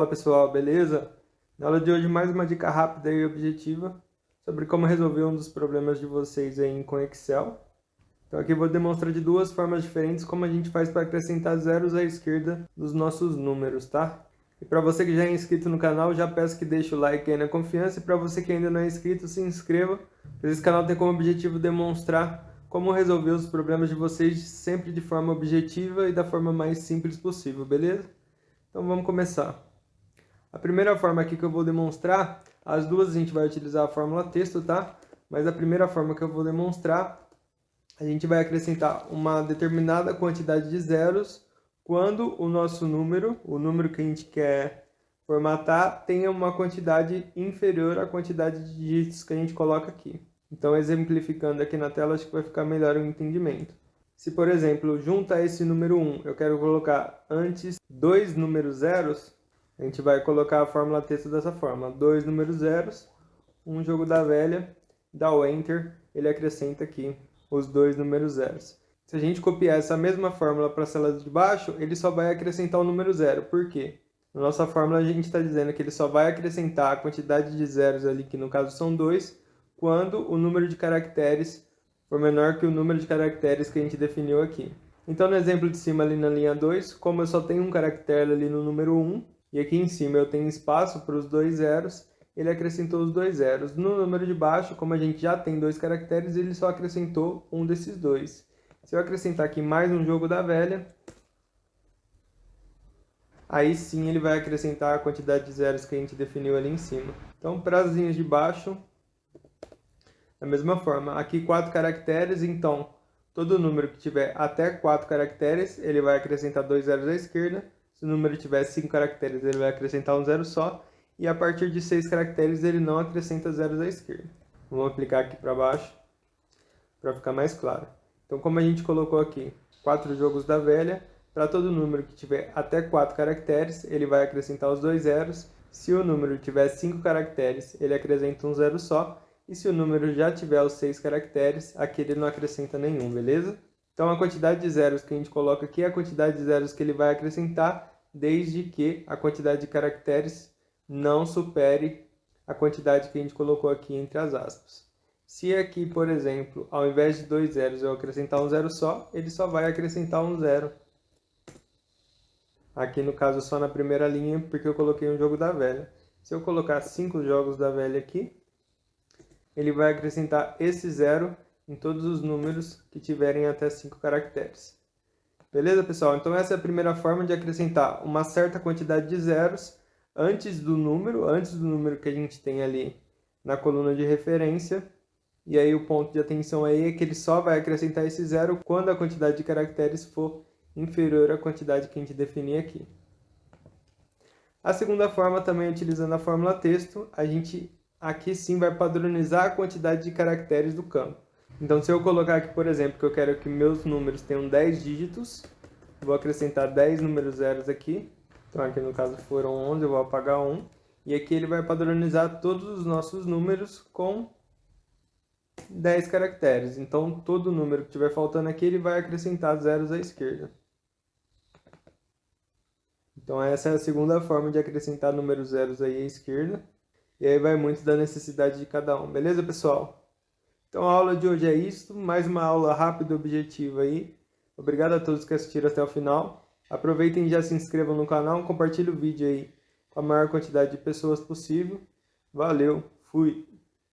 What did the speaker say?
Fala pessoal, beleza? Na aula de hoje mais uma dica rápida e objetiva sobre como resolver um dos problemas de vocês aí com Excel. Então aqui eu vou demonstrar de duas formas diferentes como a gente faz para acrescentar zeros à esquerda nos nossos números, tá? E para você que já é inscrito no canal, já peço que deixe o like aí na confiança, e para você que ainda não é inscrito, se inscreva, pois esse canal tem como objetivo demonstrar como resolver os problemas de vocês sempre de forma objetiva e da forma mais simples possível, beleza? Então vamos começar. A primeira forma aqui que eu vou demonstrar, as duas a gente vai utilizar a fórmula texto, tá? Mas a primeira forma que eu vou demonstrar, a gente vai acrescentar uma determinada quantidade de zeros quando o nosso número, o número que a gente quer formatar, tenha uma quantidade inferior à quantidade de dígitos que a gente coloca aqui. Então, exemplificando aqui na tela, acho que vai ficar melhor o entendimento. Se, por exemplo, junto a esse número 1, eu quero colocar antes dois números zeros, a gente vai colocar a fórmula texto dessa forma. Dois números zeros, um jogo da velha, dá o Enter, ele acrescenta aqui os dois números zeros. Se a gente copiar essa mesma fórmula para a célula de baixo, ele só vai acrescentar o número zero. Por quê? Na nossa fórmula a gente está dizendo que ele só vai acrescentar a quantidade de zeros ali, que no caso são 2, quando o número de caracteres for menor que o número de caracteres que a gente definiu aqui. Então no exemplo de cima ali na linha 2, como eu só tenho um caractere ali no número 1, e aqui em cima eu tenho espaço para os dois zeros, ele acrescentou os dois zeros. No número de baixo, como a gente já tem dois caracteres, ele só acrescentou um desses dois. Se eu acrescentar aqui mais um jogo da velha, aí sim ele vai acrescentar a quantidade de zeros que a gente definiu ali em cima. Então, para as linhas de baixo, da mesma forma. Aqui 4 caracteres, então todo número que tiver até 4 caracteres, ele vai acrescentar 2 zeros à esquerda. Se o número tiver 5 caracteres, ele vai acrescentar um zero só. E a partir de 6 caracteres, ele não acrescenta zeros à esquerda. Vamos aplicar aqui para baixo, para ficar mais claro. Então, como a gente colocou aqui 4 jogos da velha, para todo número que tiver até 4 caracteres, ele vai acrescentar os 2 zeros. Se o número tiver 5 caracteres, ele acrescenta um zero só. E se o número já tiver os 6 caracteres, aqui ele não acrescenta nenhum, beleza? Então a quantidade de zeros que a gente coloca aqui é a quantidade de zeros que ele vai acrescentar, desde que a quantidade de caracteres não supere a quantidade que a gente colocou aqui entre as aspas. Se aqui, por exemplo, ao invés de 2 zeros eu acrescentar um zero só, ele só vai acrescentar um zero. Aqui no caso só na primeira linha, porque eu coloquei um jogo da velha. Se eu colocar 5 jogos da velha aqui, ele vai acrescentar esse zero em todos os números que tiverem até 5 caracteres. Beleza, pessoal? Então essa é a primeira forma de acrescentar uma certa quantidade de zeros antes do número que a gente tem ali na coluna de referência. E aí o ponto de atenção aí é que ele só vai acrescentar esse zero quando a quantidade de caracteres for inferior à quantidade que a gente definir aqui. A segunda forma, também utilizando a fórmula texto, a gente aqui sim vai padronizar a quantidade de caracteres do campo. Então, se eu colocar aqui, por exemplo, que eu quero que meus números tenham 10 dígitos, vou acrescentar 10 números zeros aqui. Então, aqui no caso foram 11, eu vou apagar 1. E aqui ele vai padronizar todos os nossos números com 10 caracteres. Então, todo número que estiver faltando aqui, ele vai acrescentar zeros à esquerda. Então, essa é a segunda forma de acrescentar números zeros aí à esquerda. E aí vai muito da necessidade de cada um, beleza, pessoal? Então a aula de hoje é isso, mais uma aula rápida e objetiva aí. Obrigado a todos que assistiram até o final. Aproveitem e já se inscrevam no canal, compartilhem o vídeo aí com a maior quantidade de pessoas possível. Valeu, fui!